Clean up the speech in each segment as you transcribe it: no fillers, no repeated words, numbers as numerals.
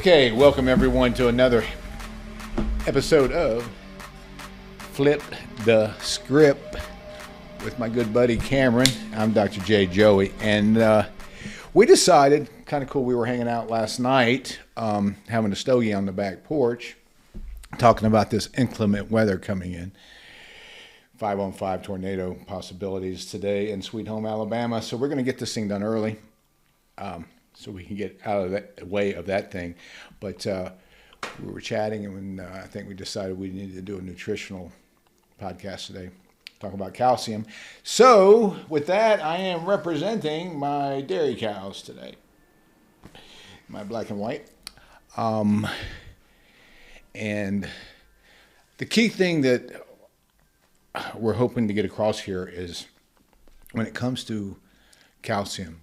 Okay, welcome everyone to another episode of Flip the Script with my good buddy Cameron. I'm Dr. J. Joey, and we decided, kind of cool, we were hanging out last night, having a stogie on the back porch, talking about this inclement weather coming in. 5-on-5 tornado possibilities today in Sweet Home, Alabama. So we're going to get this thing done early. So we can get out of the way of that thing. But we were chatting, and I think we decided we needed to do a nutritional podcast today, talk about calcium. So with that, I am representing my dairy cows today, my black and white. And the key thing that we're hoping to get across here is when it comes to calcium,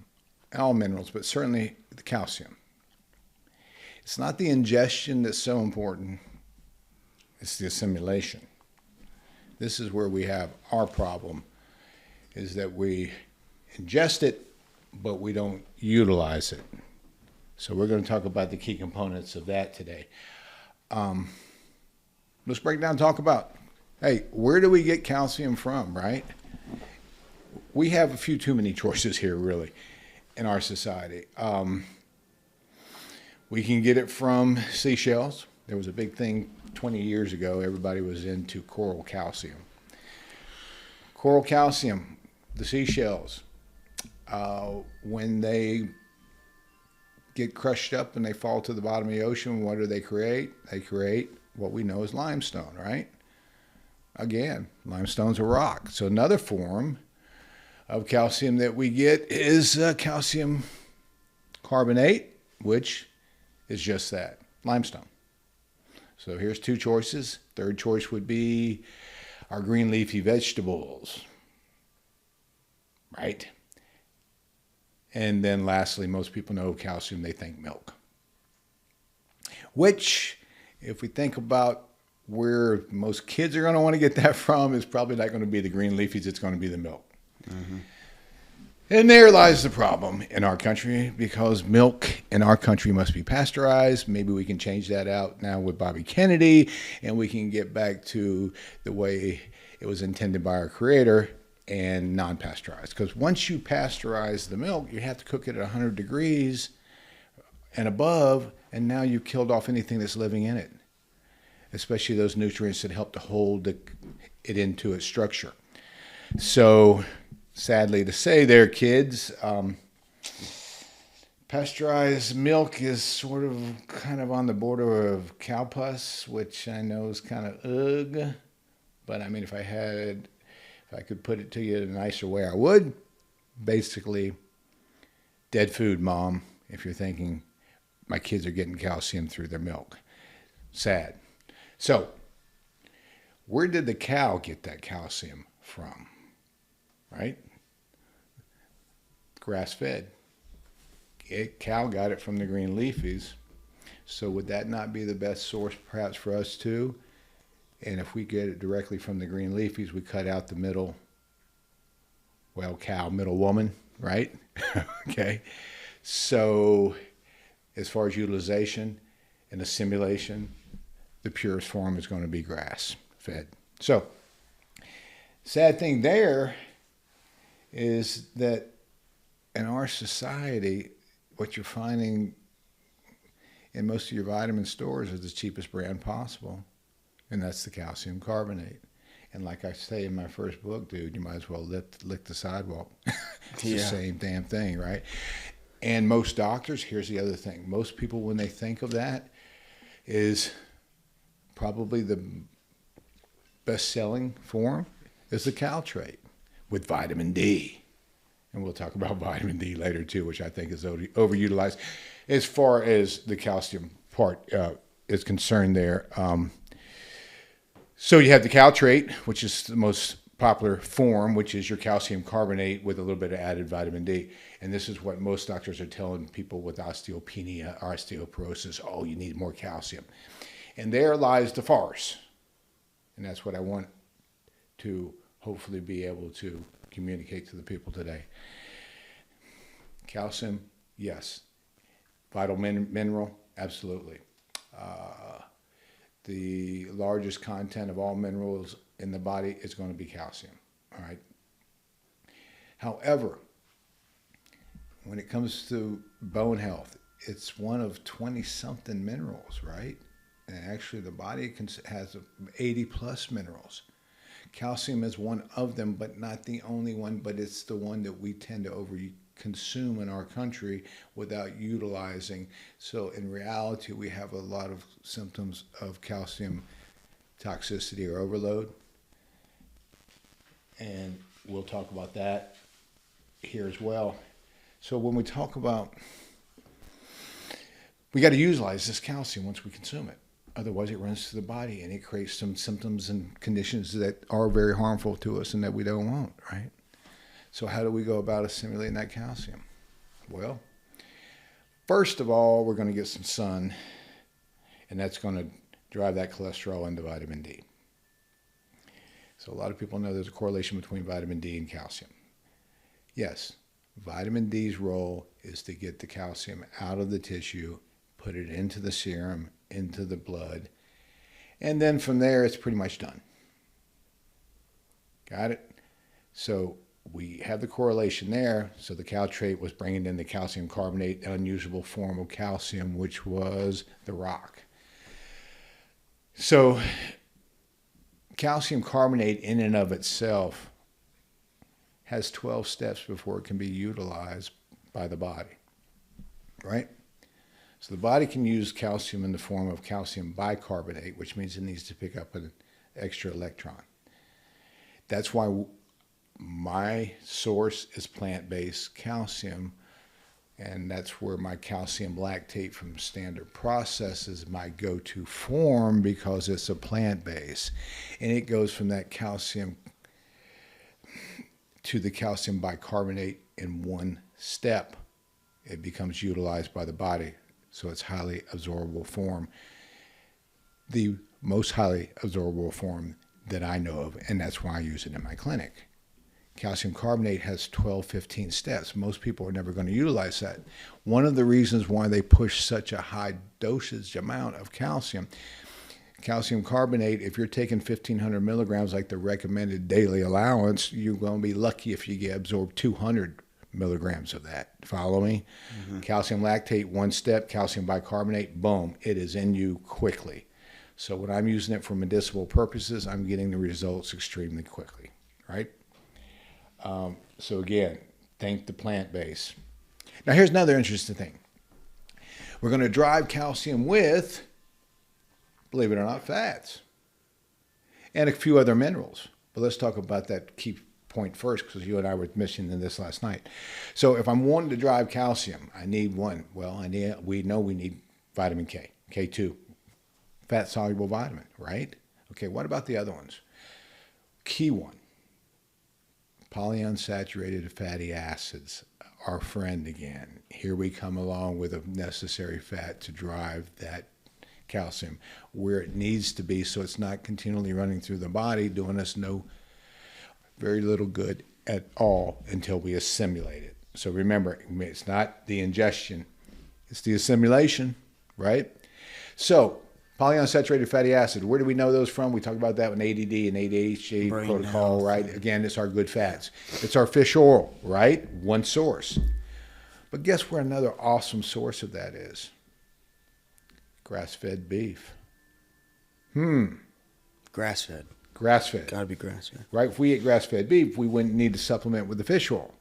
all minerals, but certainly the calcium. It's not the ingestion that's so important, it's the assimilation. This is where we have our problem, is that we ingest it, but we don't utilize it. So we're going to talk about the key components of that today. Let's break down and talk about, hey, where do we get calcium from, right? We have a few too many choices here, really, in our society. We can get it from seashells. There was a big thing 20 years ago. Everybody was into coral calcium. Coral calcium, the seashells, when they get crushed up and they fall to the bottom of the ocean, what do they create? They create what we know as limestone, right? Again, limestone's a rock. So another form of calcium that we get is calcium carbonate, which is just that, limestone. So here's two choices. Third choice would be our green leafy vegetables, right? And then lastly, most people know calcium, they think milk. Which, if we think about where most kids are going to want to get that from, is probably not going to be the green leafies, it's going to be the milk. Mm-hmm. And there lies the problem in our country, because milk in our country must be pasteurized. Maybe we can change that out now with Bobby Kennedy, and we can get back to the way it was intended by our creator and non-pasteurized. Because once you pasteurize the milk, you have to cook it at 100 degrees and above, and now you've killed off anything that's living in it, especially those nutrients that help to hold it into its structure. So, sadly to say there, kids, pasteurized milk is sort of kind of on the border of cow pus, which I know is kind of ugh. But I mean, if I could put it to you in a nicer way, I would. Basically, dead food, Mom, if you're thinking my kids are getting calcium through their milk. Sad. So, where did the cow get that calcium from? Right? Grass-fed. Cow got it from the green leafies. So would that not be the best source perhaps for us too? And if we get it directly from the green leafies, we cut out the middle, cow, middle woman, right? Okay. So as far as utilization and assimilation, the purest form is going to be grass-fed. So sad thing there is that in our society, what you're finding in most of your vitamin stores is the cheapest brand possible, and that's the calcium carbonate. And like I say in my first book, dude, you might as well lick the sidewalk. It's the same damn thing, right? And most doctors, here's the other thing, most people, when they think of that, is probably the best-selling form is the Caltrate with vitamin D. And we'll talk about vitamin D later too, which I think is overutilized as far as the calcium part is concerned there. So you have the Caltrate, which is the most popular form, which is your calcium carbonate with a little bit of added vitamin D. And this is what most doctors are telling people with osteopenia, osteoporosis, oh, you need more calcium. And there lies the farce. And that's what I want to hopefully be able to communicate to the people today. Calcium, yes. Vital mineral, Absolutely. The largest content of all minerals in the body is going to be calcium. All right. However, when it comes to bone health, it's one of 20-something minerals, right? And actually, the body has 80 plus minerals. Calcium is one of them, but not the only one, but it's the one that we tend to overconsume in our country without utilizing. So in reality, we have a lot of symptoms of calcium toxicity or overload. And we'll talk about that here as well. So when we talk about, we got to utilize this calcium once we consume it. Otherwise, it runs through the body and it creates some symptoms and conditions that are very harmful to us and that we don't want, right? So how do we go about assimilating that calcium? Well, first of all, we're going to get some sun, and that's going to drive that cholesterol into vitamin D. So a lot of people know there's a correlation between vitamin D and calcium. Yes, vitamin D's role is to get the calcium out of the tissue, put it into the serum, into the blood, and then from there it's pretty much done. Got it? So we have the correlation there. So the caltrate was bringing in the calcium carbonate, unusable form of calcium, which was the rock. So calcium carbonate in and of itself has 12 steps before it can be utilized by the body, right? So the body can use calcium in the form of calcium bicarbonate, which means it needs to pick up an extra electron. That's why my source is plant-based calcium, and that's where my calcium lactate from Standard Process is my go-to form, because it's a plant-based. And it goes from that calcium to the calcium bicarbonate in one step. It becomes utilized by the body. So it's highly absorbable form, the most highly absorbable form that I know of, and that's why I use it in my clinic. Calcium carbonate has 12, 15 steps. Most people are never going to utilize that. One of the reasons why they push such a high dosage amount of calcium carbonate, if you're taking 1,500 milligrams like the recommended daily allowance, you're going to be lucky if you get absorbed 200 milligrams of that. Follow me? Mm-hmm. Calcium lactate, one step. Calcium bicarbonate, boom, it is in you quickly. So when I'm using it for medicinal purposes, I'm getting the results extremely quickly, right? So again, thank the plant base. Now here's another interesting thing. We're going to drive calcium with, believe it or not, fats and a few other minerals. But let's talk about that key point first, because you and I were mentioning this last night. So if I'm wanting to drive calcium, I need one. Well, we know we need vitamin K, K2, fat-soluble vitamin, right? Okay, what about the other ones? Key one, polyunsaturated fatty acids, our friend again. Here we come along with a necessary fat to drive that calcium where it needs to be, so it's not continually running through the body, doing us very little good at all until we assimilate it. So remember, it's not the ingestion, it's the assimilation, right? So polyunsaturated fatty acid, where do we know those from? We talk about that in ADD and ADHD protocol, right? Again, it's our good fats. It's our fish oil, right? One source. But guess where another awesome source of that is? Grass-fed beef. Grass-fed. Grass-fed. Gotta be grass-fed. Right? If we ate grass-fed beef, we wouldn't need to supplement with the fish oil.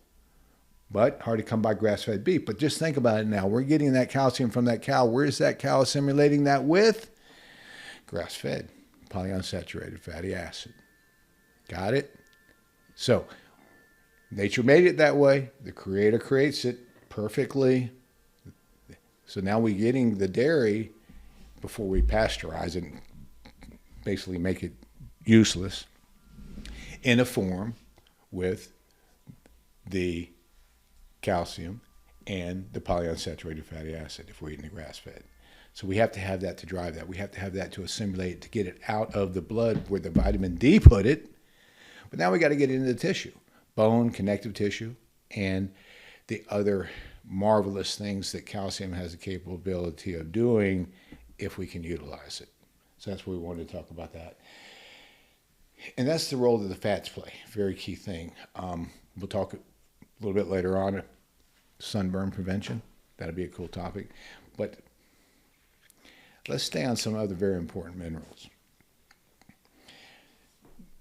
But hard to come by grass-fed beef. But just think about it now. We're getting that calcium from that cow. Where is that cow assimilating that with? Grass-fed, polyunsaturated fatty acid. Got it? So, nature made it that way. The Creator creates it perfectly. So now we're getting the dairy before we pasteurize it and basically make it useless in a form with the calcium and the polyunsaturated fatty acid if we're eating the grass-fed. So we have to have that to drive that. We have to have that to assimilate, to get it out of the blood where the vitamin D put it. But now we got to get it into the tissue, bone, connective tissue, and the other marvelous things that calcium has the capability of doing if we can utilize it. So that's what we wanted to talk about that. And that's the role that the fats play. Very key thing. We'll talk a little bit later on sunburn prevention. That'll be a cool topic. But let's stay on some other very important minerals.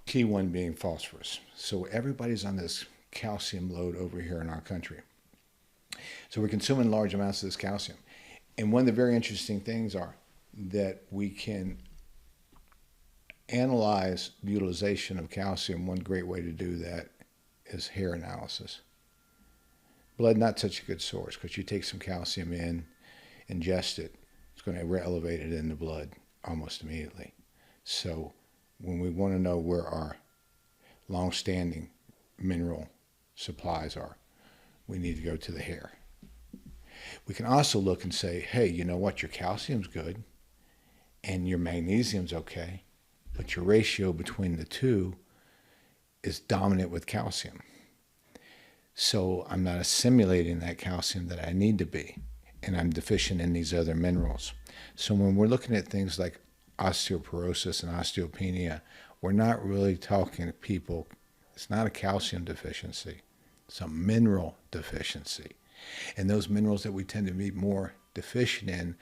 Key one being phosphorus. So everybody's on this calcium load over here in our country. So we're consuming large amounts of this calcium. And one of the very interesting things are that we can analyze the utilization of calcium. One great way to do that is hair analysis. Blood, not such a good source, because you take some calcium in, ingest it, it's going to elevate it in the blood almost immediately. So when we want to know where our long-standing mineral supplies are, we need to go to the hair. We can also look and say, hey, you know what, your calcium's good and your magnesium's okay, but your ratio between the two is dominant with calcium. So I'm not assimilating that calcium that I need to be, and I'm deficient in these other minerals. So when we're looking at things like osteoporosis and osteopenia, we're not really talking to people, it's not a calcium deficiency, it's a mineral deficiency. And those minerals that we tend to be more deficient in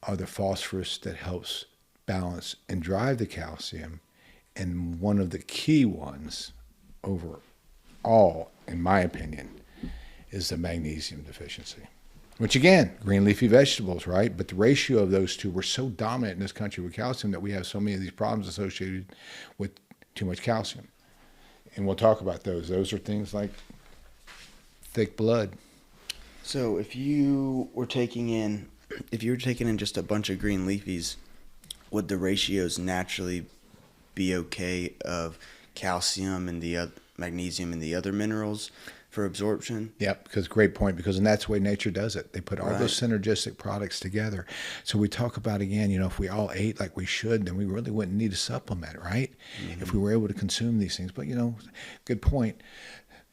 are the phosphorus that helps balance and drive the calcium. And one of the key ones overall, in my opinion, is the magnesium deficiency. Which again, green leafy vegetables, right? But the ratio of those two were so dominant in this country with calcium that we have so many of these problems associated with too much calcium. And we'll talk about those. Those are things like thick blood. So if you were taking in just a bunch of green leafies, would the ratios naturally be okay of calcium and the magnesium and the other minerals for absorption? Yep, because great point, because and that's the way nature does it. They put all those synergistic products together. So we talk about, again, if we all ate like we should, then we really wouldn't need a supplement, right? Mm-hmm. If we were able to consume these things. But, good point.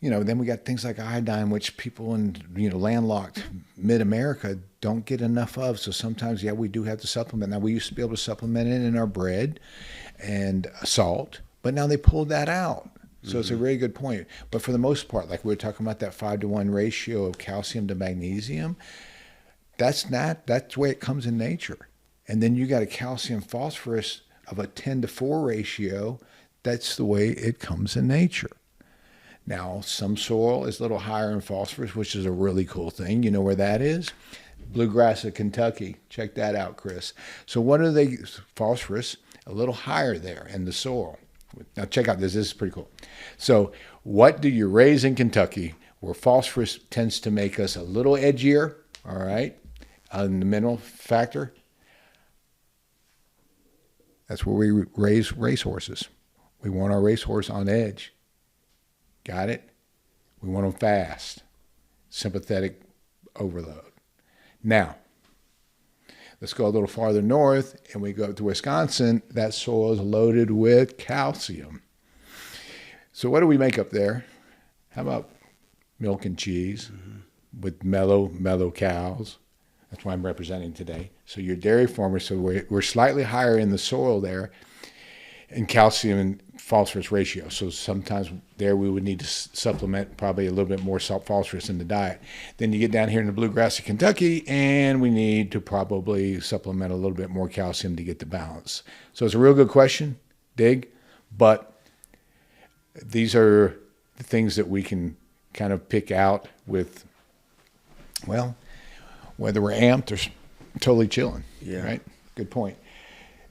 Then we got things like iodine, which people in, landlocked mid-America don't get enough of. So sometimes, we do have to supplement. Now, we used to be able to supplement it in our bread and salt, but now they pulled that out. So it's a really good point. But for the most part, like we were talking about that 5-to-1 ratio of calcium to magnesium, that's the way it comes in nature. And then you got a calcium phosphorus of a 10-to-4 ratio. That's the way it comes in nature. Now, some soil is a little higher in phosphorus, which is a really cool thing. You know where that is? Bluegrass of Kentucky. Check that out, Chris. So what are they? Phosphorus, a little higher there in the soil. Now, check out this. This is pretty cool. So what do you raise in Kentucky where phosphorus tends to make us a little edgier, all right, on the mineral factor? That's where we raise racehorses. We want our racehorse on edge. Got it? We want them fast. Sympathetic overload. Now, let's go a little farther north and we go up to Wisconsin. That soil is loaded with calcium. So what do we make up there? How about milk and cheese with mellow cows? That's what I'm representing today. So you're dairy farmers, so we're slightly higher in the soil there in calcium and phosphorus ratio. So sometimes there we would need to supplement probably a little bit more phosphorus in the diet. Then you get down here in the bluegrass of Kentucky and we need to probably supplement a little bit more calcium to get the balance. So it's a real good question, dig, but these are the things that we can kind of pick out with, well, whether we're amped or totally chilling, right? Good point.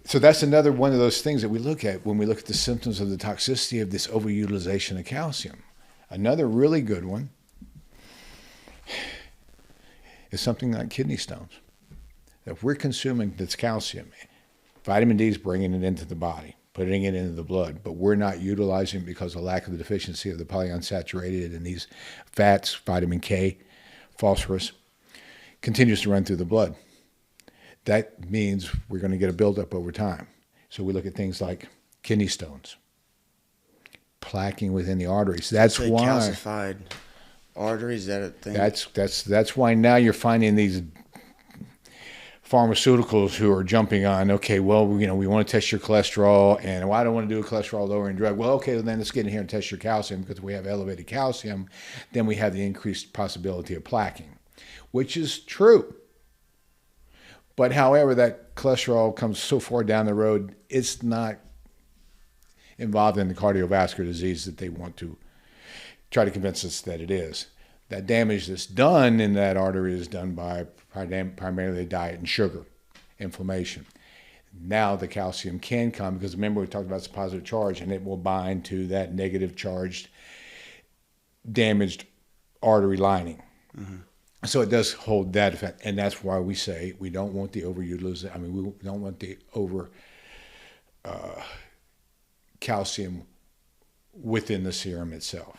So that's another one of those things that we look at when we look at the symptoms of the toxicity of this overutilization of calcium. Another really good one is something like kidney stones. If we're consuming this calcium, vitamin D is bringing it into the body, putting it into the blood, but we're not utilizing it because of lack of the deficiency of the polyunsaturated and these fats, vitamin K, phosphorus, continues to run through the blood. That means we're going to get a buildup over time. So we look at things like kidney stones, plaquing within the arteries. That's why. Calcified artery? Is that a thing? That's why now you're finding these pharmaceuticals who are jumping on, okay, well, we want to test your cholesterol, and well, I don't want to do a cholesterol lowering drug. Well, okay, then let's get in here and test your calcium, because if we have elevated calcium, then we have the increased possibility of plaquing, which is true. But however, that cholesterol comes so far down the road, it's not involved in the cardiovascular disease that they want to try to convince us that it is. That damage that's done in that artery is done by primarily diet and sugar, inflammation. Now the calcium can come, because remember we talked about it's a positive charge, and it will bind to that negative charged, damaged artery lining. Mm-hmm. So it does hold that effect, and that's why we say we don't want the overutilization. I mean, we don't want the over calcium within the serum itself.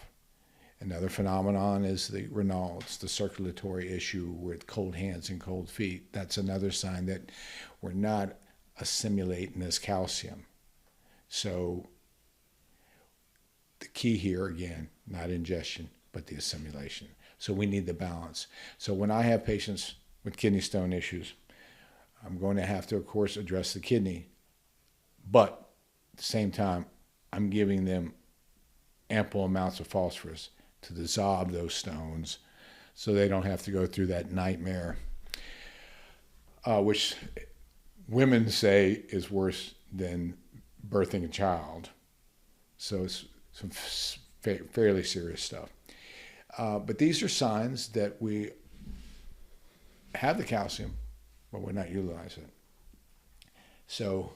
Another phenomenon is the Raynaud's, the circulatory issue with cold hands and cold feet. That's another sign that we're not assimilating this calcium. So the key here, again, not ingestion, but the assimilation. So we need the balance. So when I have patients with kidney stone issues, I'm going to have to, of course, address the kidney. But at the same time, I'm giving them ample amounts of phosphorus to dissolve those stones so they don't have to go through that nightmare, which women say is worse than birthing a child. So it's some fairly serious stuff. But these are signs that we have the calcium, but we're not utilizing it. So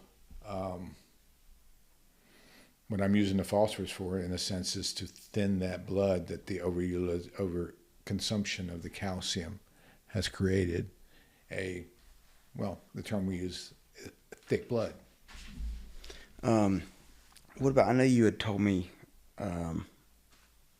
what I'm using the phosphorus for, in a sense, is to thin that blood that the overconsumption of the calcium has created the term we use, thick blood. What about, I know you had told me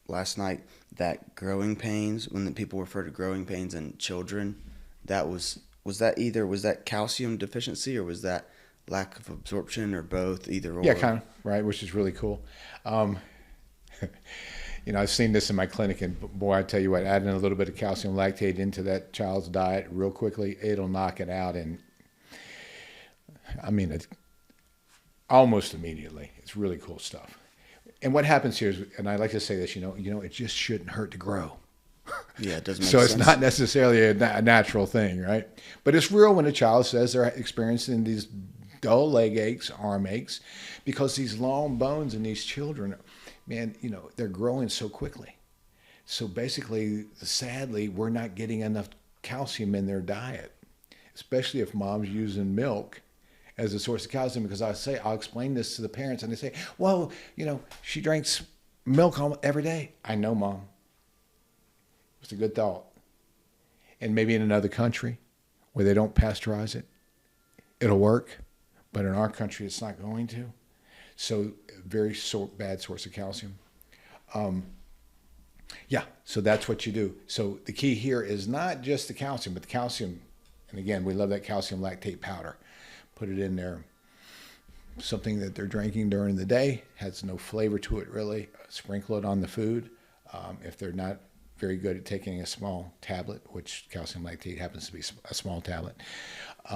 last night that growing pains, when the people refer to growing pains in children, was that calcium deficiency, or was that lack of absorption, or both, either or? Yeah, kind of, right, which is really cool. I've seen this in my clinic, and boy, I tell you what, adding a little bit of calcium lactate into that child's diet real quickly, it'll knock it out. And I mean, it's almost immediately. It's really cool stuff. And what happens here is, and I like to say this, it just shouldn't hurt to grow. Yeah, it doesn't make so sense. It's not necessarily a natural thing, right? But it's real when a child says they're experiencing these dull leg aches, arm aches, because these long bones in these children, man, they're growing so quickly. So basically, sadly, we're not getting enough calcium in their diet, especially if mom's using milk as a source of calcium, because I'll explain this to the parents, and they say, well, she drinks milk every day. I know, Mom. It's a good thought. And maybe in another country where they don't pasteurize it, it'll work. But in our country, it's not going to. So very bad source of calcium. So that's what you do. So the key here is not just the calcium, but the calcium. And again, we love that calcium lactate powder. Put it in there. Something that they're drinking during the day, has no flavor to it really. Sprinkle it on the food. If they're not very good at taking a small tablet, which calcium lactate happens to be a small tablet,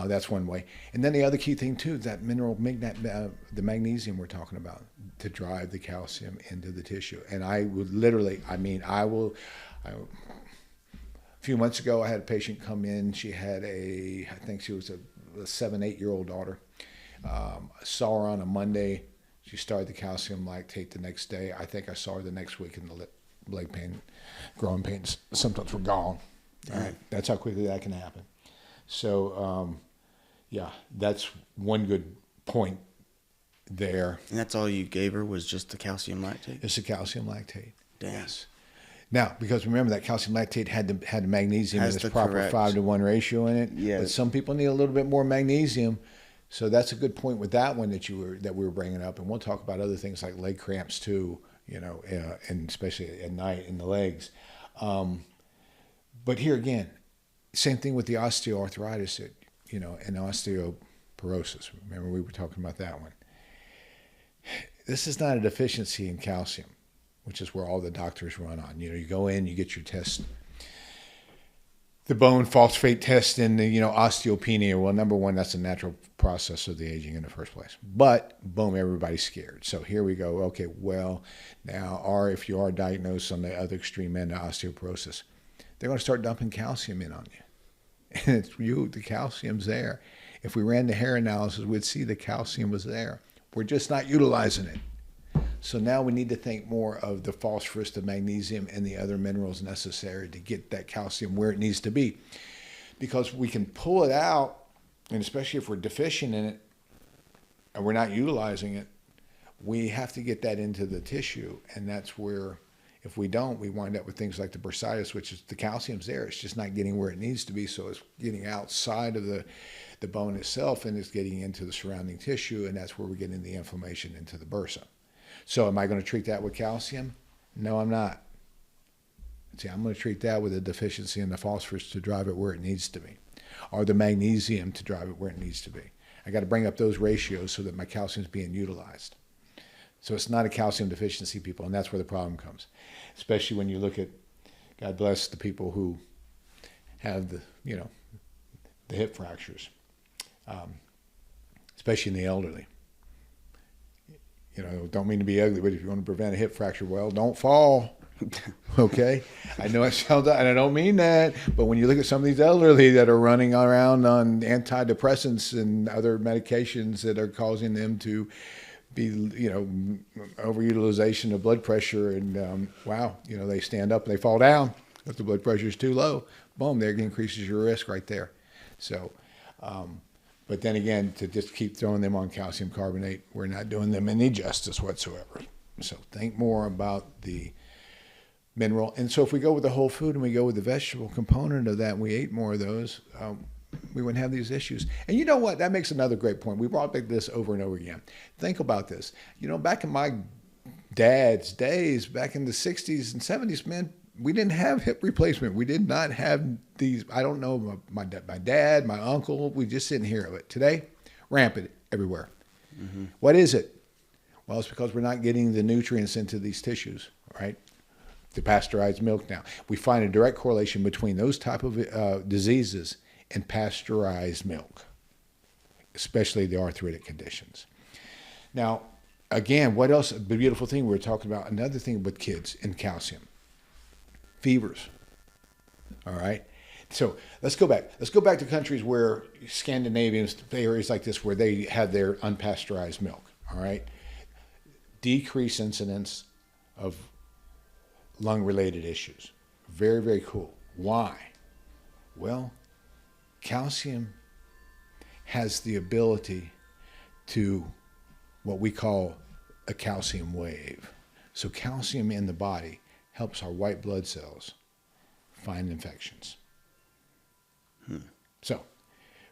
that's one way. And then the other key thing too is that the magnesium we're talking about, to drive the calcium into the tissue. And a few months ago, I had a patient come in. She had I think she was a 7-8-year-old daughter. I saw her on a Monday. She started the calcium lactate the next day. I think I saw her the next week, and the leg pain, growing pains, symptoms were gone. All right, that's how quickly that can happen. So, that's one good point there. And that's all you gave her, was just the calcium lactate? It's the calcium lactate. Damn. Yes. Now, because remember that calcium lactate had the magnesium in its proper correct 5-to-1 ratio in it. Yeah. But some people need a little bit more magnesium. So that's a good point with that one that we were bringing up. And we'll talk about other things like leg cramps too, and especially at night in the legs. But here again, same thing with the osteoarthritis, and osteoporosis. Remember we were talking about that one. This is not a deficiency in calcium. which is where all the doctors run on. You go in, you get your test, the bone phosphate test, and the, osteopenia. Well, number one, that's a natural process of the aging in the first place. But boom, everybody's scared. So here we go. Okay, well, now, or if you are diagnosed on the other extreme end of osteoporosis, they're going to start dumping calcium in on you. And it's the calcium's there. If we ran the hair analysis, we'd see the calcium was there. We're just not utilizing it. So now we need to think more of the phosphorus, the magnesium, and the other minerals necessary to get that calcium where it needs to be. Because we can pull it out, and especially if we're deficient in it and we're not utilizing it, we have to get that into the tissue. And that's where, if we don't, we wind up with things like the bursitis, which is the calcium's there. It's just not getting where it needs to be. So it's getting outside of the bone itself, and it's getting into the surrounding tissue. And that's where we're getting the inflammation into the bursa. So am I going to treat that with calcium? No, I'm not. See, I'm going to treat that with a deficiency in the phosphorus to drive it where it needs to be, or the magnesium to drive it where it needs to be. I got to bring up those ratios so that my calcium is being utilized. So it's not a calcium deficiency, people, and that's where the problem comes. Especially when you look at, God bless the people who have the hip fractures, especially in the elderly. Don't mean to be ugly, but if you want to prevent a hip fracture, well, don't fall. Okay? I know it sounds, and I don't mean that, but when you look at some of these elderly that are running around on antidepressants and other medications that are causing them to be, overutilization of blood pressure, and they stand up and they fall down, but the blood pressure is too low. Boom, there increases your risk right there. So, but then again, to just keep throwing them on calcium carbonate, we're not doing them any justice whatsoever. So think more about the mineral. And so if we go with the whole food and we go with the vegetable component of that, and we ate more of those, we wouldn't have these issues. And you know what? That makes another great point. We brought back this over and over again. Think about this. Back in my dad's days, back in the 60s and 70s, man, we didn't have hip replacement. We did not have these. I don't know, my dad, my uncle, we just didn't hear of it. Today, rampant everywhere. Mm-hmm. What is it? Well, it's because we're not getting the nutrients into these tissues, right? The pasteurized milk now. We find a direct correlation between those type of diseases and pasteurized milk, especially the arthritic conditions. Now, again, what else? The beautiful thing we were talking about, another thing with kids and calcium. Fevers. All right. So let's go back. Let's go back to countries where Scandinavians, areas like this, where they have their unpasteurized milk. All right. Decrease incidence of lung-related issues. Very, very cool. Why? Well, calcium has the ability to what we call a calcium wave. So calcium in the body helps our white blood cells find infections. So,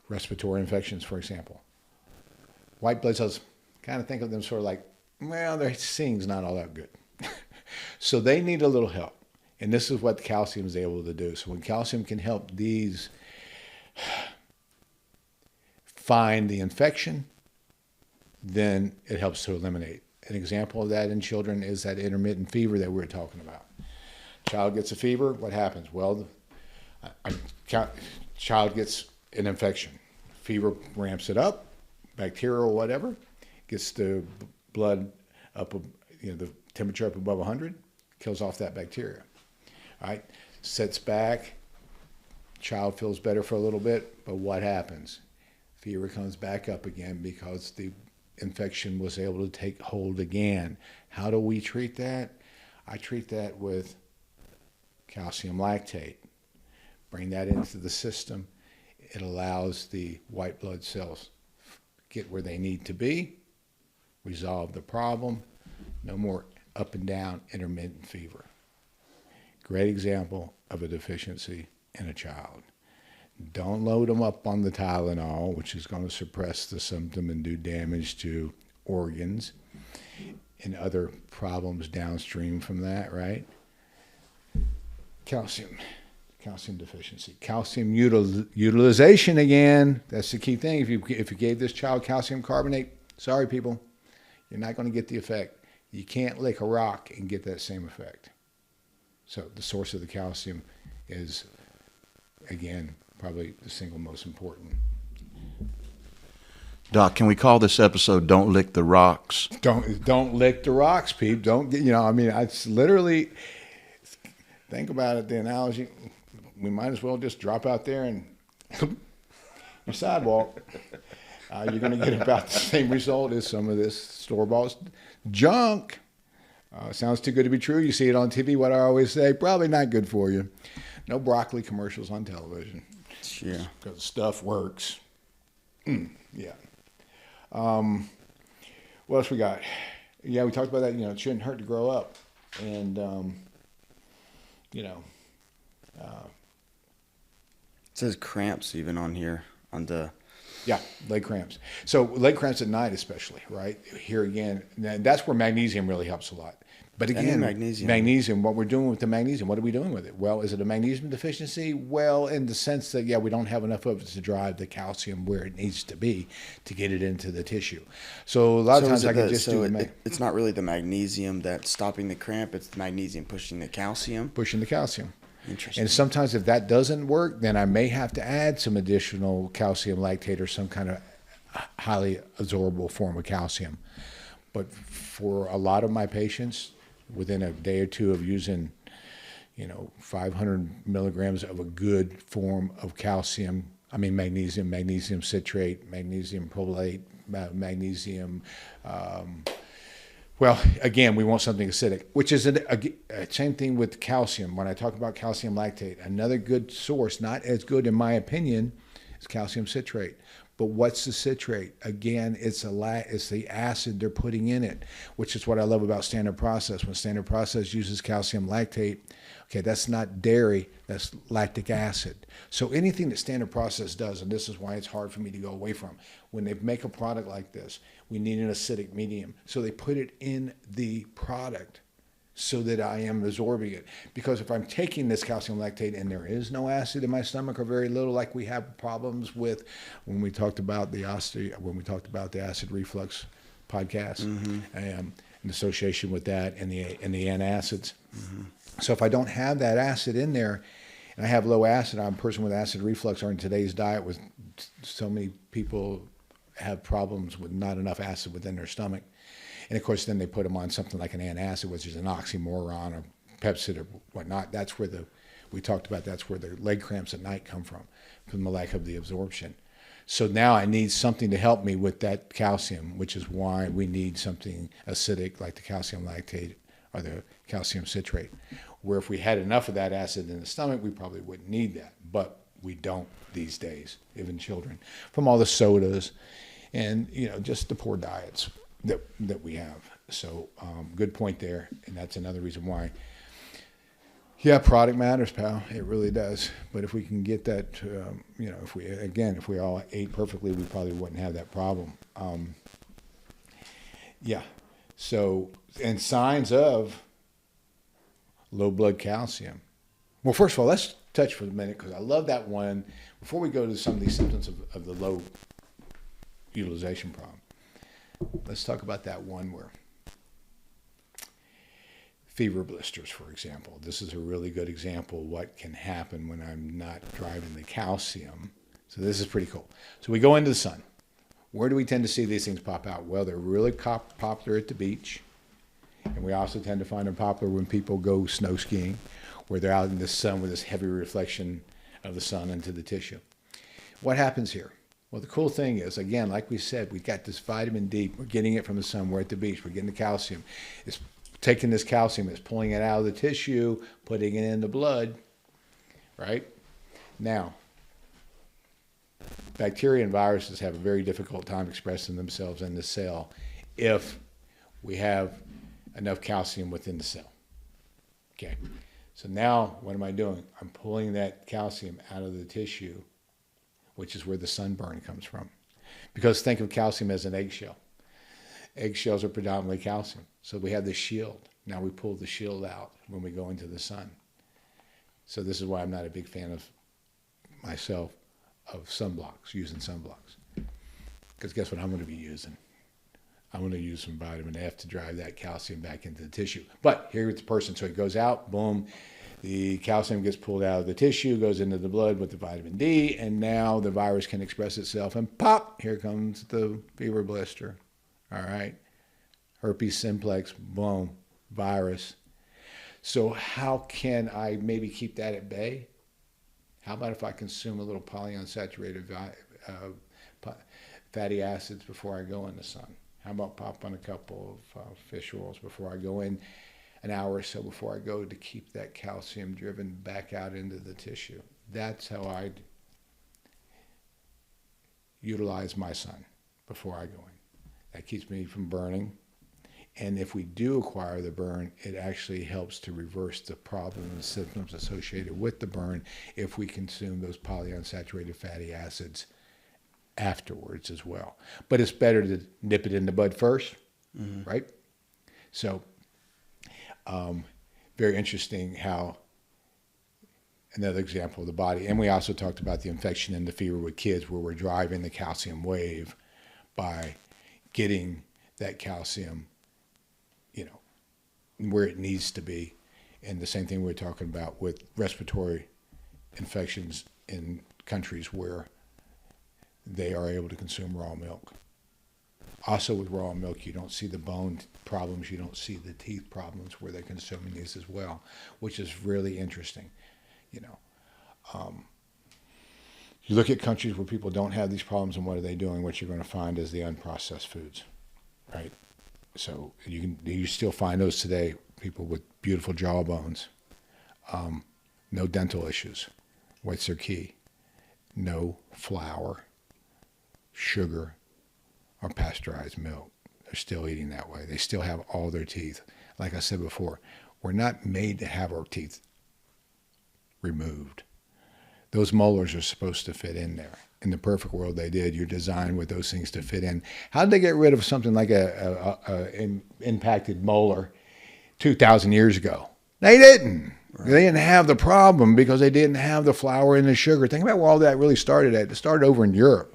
respiratory infections, for example. White blood cells, kind of think of them sort of like, well, their seeing's not all that good. So they need a little help. And this is what calcium is able to do. So when calcium can help these find the infection, then it helps to eliminate. An example of that in children is that intermittent fever that we were talking about. Child gets a fever, what happens? Well, child gets an infection. Fever ramps it up, bacteria or whatever, gets the blood up, the temperature up above 100, kills off that bacteria. All right, sits back, child feels better for a little bit, but what happens? Fever comes back up again because the infection was able to take hold again. How do we treat that? I treat that with calcium lactate. Bring that into the system. It allows the white blood cells get where they need to be, resolve the problem. No more up and down intermittent fever. Great example of a deficiency in a child. Don't load them up on the Tylenol, which is going to suppress the symptom and do damage to organs and other problems downstream from that, right? Calcium deficiency. Calcium utilization again, that's the key thing. If you gave this child calcium carbonate, sorry people, you're not going to get the effect. You can't lick a rock and get that same effect. So the source of the calcium is, again, probably the single most important. Doc, can we call this episode "Don't Lick the Rocks"? Don't lick the rocks, Pete. Don't get, I mean, it's literally, think about it, the analogy, we might as well just drop out there and your sidewalk. You're going to get about the same result as some of this store-bought junk. Sounds too good to be true. You see it on TV. What I always say, probably not good for you. No broccoli commercials on television. Yeah. Because stuff works. Yeah. What else we got? Yeah, we talked about that. It shouldn't hurt to grow up. And, It says cramps even on here on the. Yeah, leg cramps. So leg cramps at night especially, right? Here again, that's where magnesium really helps a lot. But again, magnesium, what we're doing with the magnesium, what are we doing with it? Well, is it a magnesium deficiency? Well, in the sense that, we don't have enough of it to drive the calcium where it needs to be to get it into the tissue. So a lot of times I can just it's not really the magnesium that's stopping the cramp, it's the magnesium pushing the calcium. Pushing the calcium. Interesting. And sometimes if that doesn't work, then I may have to add some additional calcium lactate or some kind of highly absorbable form of calcium. But for a lot of my patients, within a day or two of using, 500 milligrams of a good form of calcium, magnesium citrate, magnesium prolate, magnesium, well, again, we want something acidic, which is same thing with calcium. When I talk about calcium lactate, another good source, not as good in my opinion, is calcium citrate. But what's the citrate? Again, it's the acid they're putting in it, which is what I love about Standard Process. When Standard Process uses calcium lactate, okay, that's not dairy, that's lactic acid. So anything that Standard Process does, and this is why it's hard for me to go away from, when they make a product like this, we need an acidic medium. So they put it in the product so that I am absorbing it. Because if I'm taking this calcium lactate and there is no acid in my stomach or very little, like we have problems with when we talked about the acid reflux podcast, in association with that and the antacids. So if I don't have that acid in there, and I have low acid, I'm a person with acid reflux, or in today's diet with so many people have problems with not enough acid within their stomach. And of course, then they put them on something like an antacid, which is an oxymoron or Pepsid or whatnot. That's where we talked about, that's where the leg cramps at night come from the lack of the absorption. So now I need something to help me with that calcium, which is why we need something acidic like the calcium lactate or the calcium citrate. Where if we had enough of that acid in the stomach, we probably wouldn't need that. But we don't these days, even children, from all the sodas and just the poor diets that we have. So good point there, and that's another reason why. Yeah, product matters, pal. It really does. But if we can get that, if we all ate perfectly, we probably wouldn't have that problem. Yeah. So, and signs of low blood calcium. Well, first of all, let's touch for a minute because I love that one. Before we go to some of these symptoms of the low utilization problem, let's talk about that one where fever blisters, for example. This is a really good example of what can happen when I'm not driving the calcium. So this is pretty cool. So we go into the sun. Where do we tend to see these things pop out? Well, they're really popular at the beach. And we also tend to find them popular when people go snow skiing, where they're out in the sun with this heavy reflection of the sun into the tissue. What happens here? Well, the cool thing is, again, like we said, we got this vitamin D. We're getting it from the sun. We're at the beach. We're getting the calcium. It's taking this calcium, it's pulling it out of the tissue, putting it in the blood, right? Now, bacteria and viruses have a very difficult time expressing themselves in the cell if we have enough calcium within the cell. Okay, so now what am I doing? I'm pulling that calcium out of the tissue, which is where the sunburn comes from. Because think of calcium as an eggshell. Eggshells are predominantly calcium. So we have the shield. Now we pull the shield out when we go into the sun. So this is why I'm not a big fan of myself of sunblocks, using sunblocks. Because guess what I'm going to be using? I'm going to use some vitamin F to drive that calcium back into the tissue. But here's the person. So it goes out, boom, the calcium gets pulled out of the tissue, goes into the blood with the vitamin D, and now the virus can express itself, and pop, here comes the fever blister. All right. Herpes simplex, boom, virus. So how can I maybe keep that at bay? How about if I consume a little polyunsaturated fatty acids before I go in the sun? How about pop on a couple of fish oils before I go in, an hour or so before I go, to keep that calcium driven back out into the tissue? That's how I utilize my sun before I go in. That keeps me from burning. And if we do acquire the burn, it actually helps to reverse the problems and symptoms associated with the burn if we consume those polyunsaturated fatty acids afterwards as well. But it's better to nip it in the bud first, right? So very interesting how another example of the body. And we also talked about the infection and the fever with kids, where we're driving the calcium wave by getting that calcium, where it needs to be. And the same thing we're talking about with respiratory infections in countries where they are able to consume raw milk. Also with raw milk, you don't see the bone problems, you don't see the teeth problems where they're consuming these as well, which is really interesting. You look at countries where people don't have these problems, and what are they doing? What you're going to find is the unprocessed foods, right? So you still find those today, people with beautiful jawbones, no dental issues. What's their key? No flour, sugar, or pasteurized milk. They're still eating that way. They still have all their teeth. Like I said before, we're not made to have our teeth removed. Those molars are supposed to fit in there. In the perfect world, they did. You're designed with those things to fit in. How did they get rid of something like an impacted molar 2,000 years ago? They didn't. Right. They didn't have the problem because they didn't have the flour and the sugar. Think about where all that really started at. It started over in Europe.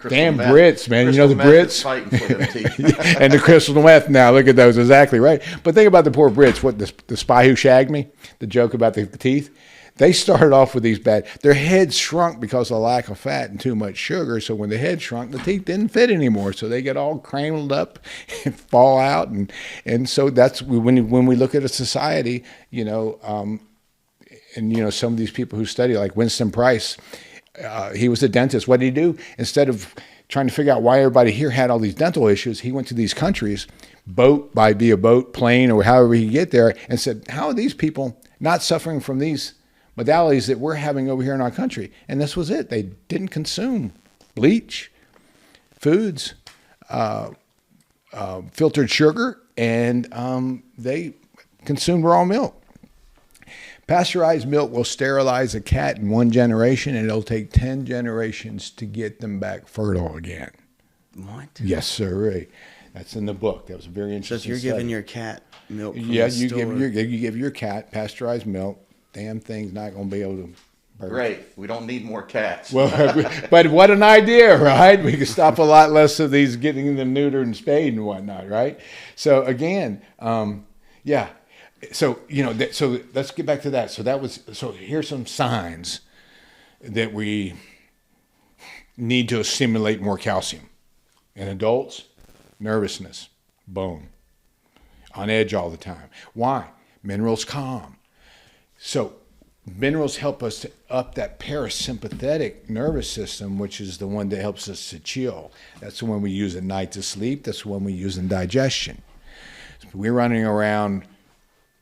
Damn meth. Brits, man. You know the Brits? Fighting for them teeth. And the crystal meth now. Look at those. Exactly right. But think about the poor Brits. What, the spy who shagged me? The joke about the teeth? They started off with these bad. Their heads shrunk because of lack of fat and too much sugar. So when the head shrunk, the teeth didn't fit anymore. So they get all crammed up and fall out. And so that's when we look at a society, some of these people who study, like Winston Price, he was a dentist. What did he do? Instead of trying to figure out why everybody here had all these dental issues, he went to these countries, via boat, plane, or however he could get there, and said, how are these people not suffering from these modalities that we're having over here in our country? And this was it. They didn't consume bleach, foods, filtered sugar, and they consumed raw milk. Pasteurized milk will sterilize a cat in 1 generation, and it'll take 10 generations to get them back fertile again. What? Yes, sir. That's in the book. That was a very interesting So if you're study. giving your cat milk from you the store, give your cat pasteurized milk, damn thing's not going to be able to burp. Great. We don't need more cats. Well, but what an idea, right? We could stop a lot less of these getting them neutered and spayed and whatnot, right? So again, yeah. So, so let's get back to that. So here's some signs that we need to assimilate more calcium. In adults, nervousness, bone, on edge all the time. Why? Minerals calm. So minerals help us to up that parasympathetic nervous system, which is the one that helps us to chill. That's the one we use at night to sleep. That's the one we use in digestion. So we're running around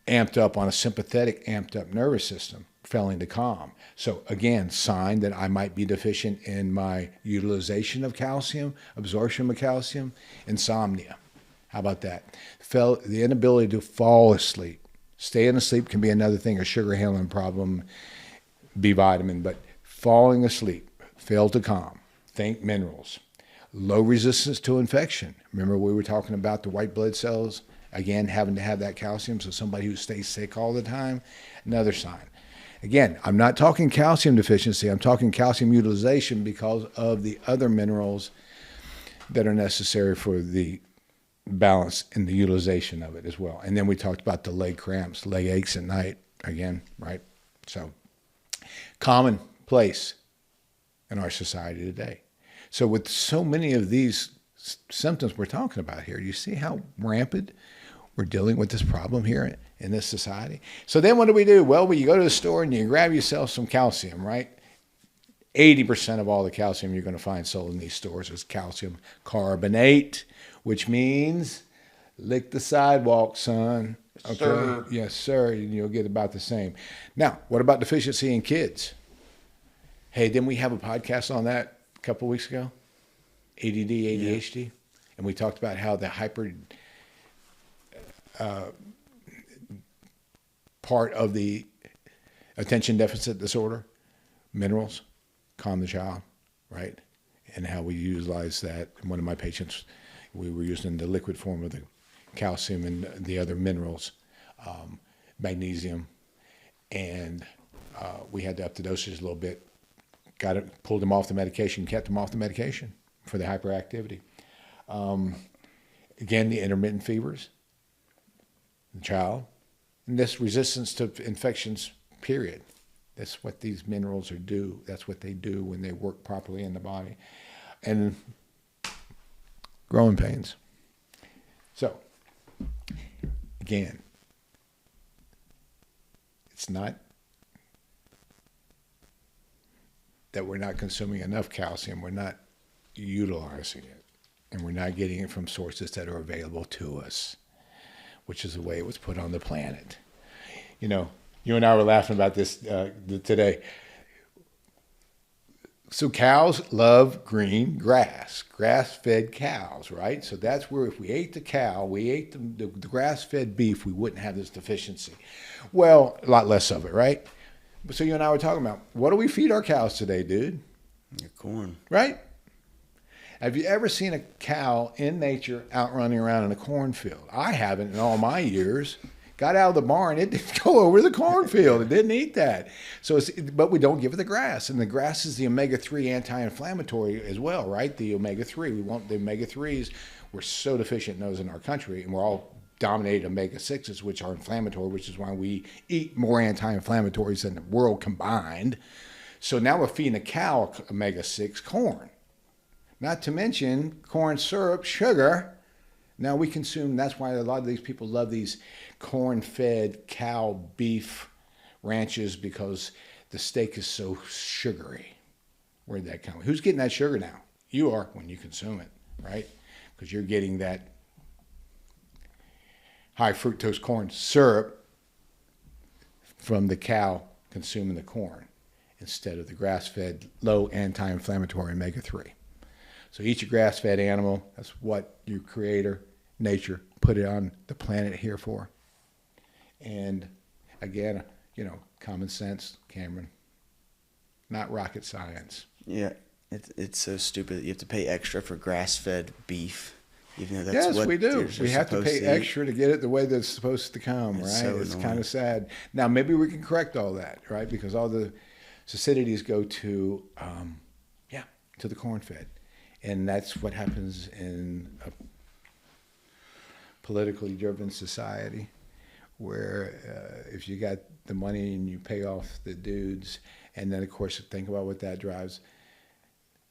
amped up on a sympathetic, amped up nervous system, failing to calm. So again, sign that I might be deficient in my utilization of calcium, absorption of calcium, insomnia. How about that? The inability to fall asleep. Staying asleep can be another thing, a sugar handling problem, B vitamin, but falling asleep, fail to calm, think minerals. Low resistance to infection. Remember we were talking about the white blood cells? Again, having to have that calcium, so somebody who stays sick all the time, another sign. Again, I'm not talking calcium deficiency, I'm talking calcium utilization because of the other minerals that are necessary for the balance in the utilization of it as well. And then we talked about the leg cramps, leg aches at night again, right? So commonplace in our society today. So with so many of these symptoms we're talking about here, you see how rampant we're dealing with this problem here in this society. So then what do? Well, you go to the store and you grab yourself some calcium, right? 80% of all the calcium you're going to find sold in these stores is calcium carbonate, which means lick the sidewalk, son. Okay. Sir. Yes, sir. And you'll get about the same. Now, what about deficiency in kids? Hey, didn't we have a podcast on that a couple weeks ago? ADD, ADHD. Yeah. And we talked about how the hyper part of the attention deficit disorder, minerals, calm the child, right? And how we utilize that. In one of my patients, we were using the liquid form of the calcium and the other minerals, magnesium, and we had to up the dosage a little bit. Pulled him off the medication, kept him off the medication for the hyperactivity. Again, the intermittent fevers, the child, and this resistance to infections, period. That's what these minerals do. That's what they do when they work properly in the body. And growing pains. So, again, it's not that we're not consuming enough calcium. We're not utilizing it. And we're not getting it from sources that are available to us, which is the way it was put on the planet. You know, you and I were laughing about this today. So cows love green grass, grass-fed cows, right? So that's where if we ate the cow, we ate the grass-fed beef, we wouldn't have this deficiency. Well, a lot less of it, right? So you and I were talking about, what do we feed our cows today, dude? Corn. Right? Have you ever seen a cow in nature out running around in a cornfield? I haven't in all my years. Got out of the barn, it didn't go over the cornfield. It didn't eat that. But we don't give it the grass. And the grass is the omega-3 anti-inflammatory as well, right? The omega-3. We want the omega-3s. We're so deficient in those in our country, and we're all dominated omega-6s, which are inflammatory, which is why we eat more anti-inflammatories than the world combined. So now we're feeding a cow omega-6 corn. Not to mention corn syrup, sugar. Now we consume, that's why a lot of these people love these corn-fed cow beef ranches, because the steak is so sugary. Where'd that come from? Who's getting that sugar now? You are when you consume it, right? Because you're getting that high fructose corn syrup from the cow consuming the corn instead of the grass-fed low anti-inflammatory omega-3. So eat your grass-fed animal. That's what your creator, nature, put it on the planet here for. And again, you know, common sense, Cameron. Not rocket science. Yeah, it's so stupid that you have to pay extra for grass-fed beef. Even though that's yes, what we do. you're We have to pay extra to get it the way that it's supposed to come, It's right? so It's annoying. kind of sad. Now, maybe we can correct all that, right? Because all the acidities go to, to the corn-fed. And that's what happens in a politically driven society, where if you got the money and you pay off the dudes, and then, of course, think about what that drives.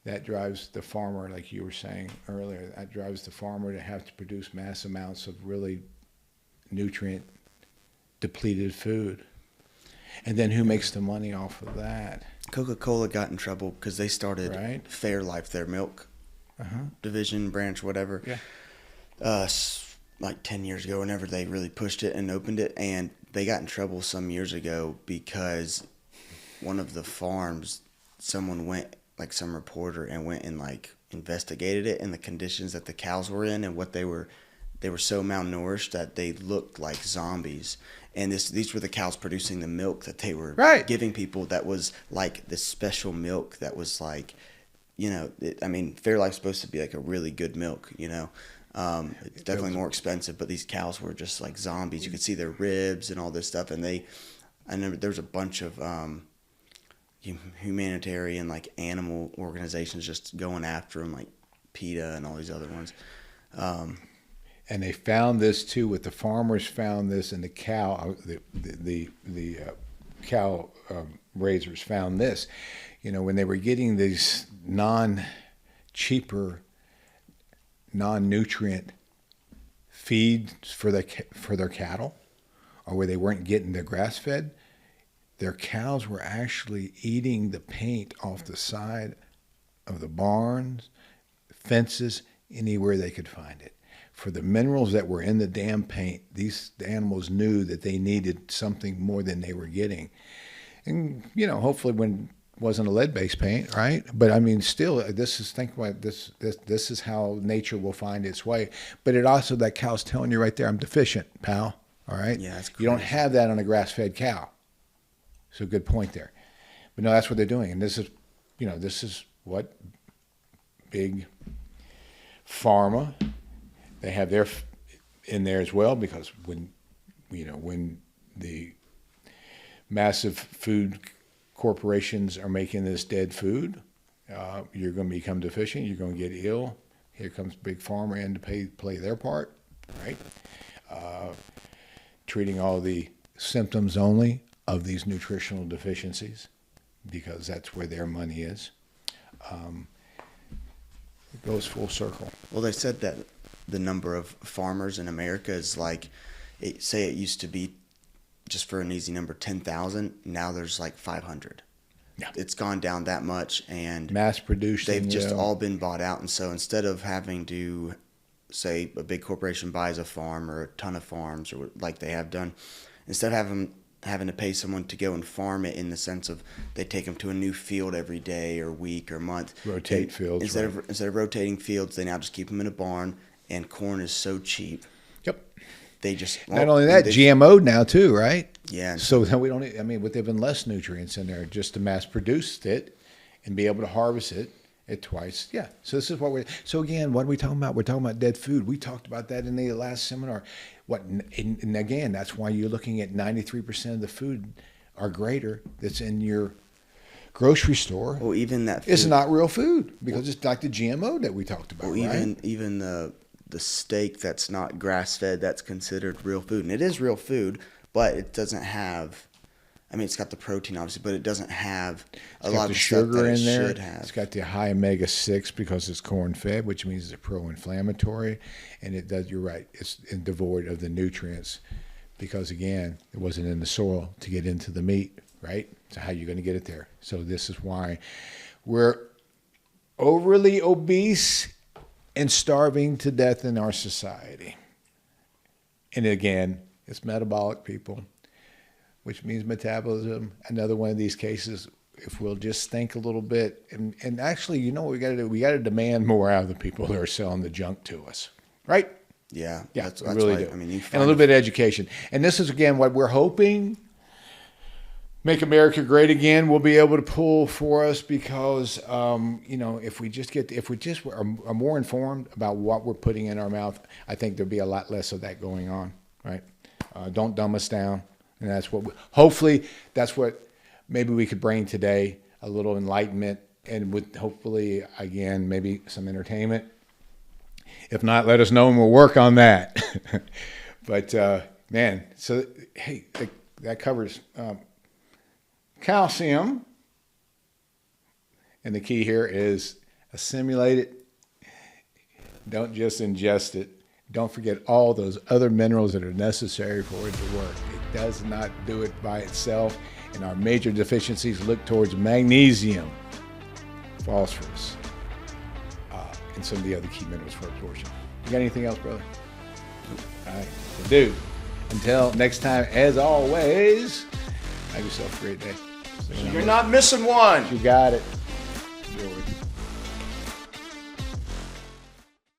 That drives the farmer, like you were saying earlier, that drives the farmer to have to produce mass amounts of really nutrient-depleted food. And then who makes the money off of that? Coca-Cola got in trouble because they started Right. Fairlife, their milk division, branch, whatever. Yeah. Like 10 years ago, whenever they really pushed it and opened it. And they got in trouble some years ago because one of the farms, someone went, like some reporter, and went and like investigated it and the conditions that the cows were in and what they were so malnourished that they looked like zombies. And these were the cows producing the milk that they were giving people, that was like this special milk that was like, you know, Fairlife's supposed to be like a really good milk, you know. It's definitely more expensive, but these cows were just like zombies. You could see their ribs and all this stuff. And I know there was a bunch of humanitarian, like animal organizations just going after them, like PETA and all these other ones. And they found this too. With the farmers found this, and the cow, the cow raisers found this. When they were getting these cheaper, non-nutrient feeds for their cattle, or where they weren't getting their grass fed, their cows were actually eating the paint off the side of the barns, fences, anywhere they could find it. For the minerals that were in the damn paint, these animals knew that they needed something more than they were getting. And, hopefully when it wasn't a lead-based paint, right? But I mean, still, think about this. This is how nature will find its way. But it also, that cow's telling you right there, I'm deficient, pal. All right? Yeah, that's crazy. You don't have that on a grass-fed cow. So good point there. But no, that's what they're doing. And this is what big pharma, they have their in there as well, because when the massive food corporations are making this dead food, you're going to become deficient. You're going to get ill. Here comes big pharma in to play their part, right? Treating all the symptoms only of these nutritional deficiencies, because that's where their money is. It goes full circle. Well, they said that the number of farmers in America is say it used to be, just for an easy number, 10,000. Now there's like 500. Yeah. It's gone down that much, and Mass produced. they've just all been bought out. And so instead of having to, say, a big corporation buys a farm or a ton of farms, or like they have done, instead of having to pay someone to go and farm it, in the sense of they take them to a new field every day or week or month. Rotate fields. Instead of rotating fields, they now just keep them in a barn, and corn is so cheap. Yep. They just... Not only that, GMO'd now too, right? Yeah. So that we don't, with even less nutrients in there, just to mass produce it and be able to harvest it at twice. Yeah. So this is so again, what are we talking about? We're talking about dead food. We talked about that in the last seminar. And again, that's why you're looking at 93% of the food or greater that's in your grocery store. Well, even that food, it's not real food, because it's like the GMO that we talked about. Well, right? even the steak that's not grass fed, that's considered real food, and it is real food, but it doesn't have. It's got the protein obviously, but it doesn't have a lot of the sugar in there. It's got the high omega-6 because it's corn-fed, which means it's pro-inflammatory, and it does. You're right. It's devoid of the nutrients, because again, it wasn't in the soil to get into the meat, right? So how are you going to get it there? So this is why we're overly obese and starving to death in our society. And again, it's metabolic, people, which means metabolism. Another one of these cases, if we'll just think a little bit, and actually, what we got to do? We got to demand more out of the people that are selling the junk to us, right? Yeah, that's we why, really do. and a little bit of education. And this is, again, what we're hoping Make America Great Again will be able to pull for us, because if we just are more informed about what we're putting in our mouth, I think there'll be a lot less of that going on, right? Don't dumb us down. And that's what hopefully that's what maybe we could bring today, a little enlightenment, and with hopefully, again, maybe some entertainment. If not, let us know and we'll work on that. But man, so hey, that covers calcium. And the key here is assimilate it. Don't just ingest it. Don't forget all those other minerals that are necessary for it to work. It does not do it by itself. And our major deficiencies look towards magnesium, phosphorus, and some of the other key minerals for absorption. You got anything else, brother? Nope. All right. So, dude, until next time, as always, have yourself a great day. You're not missing one. You got it. Enjoy.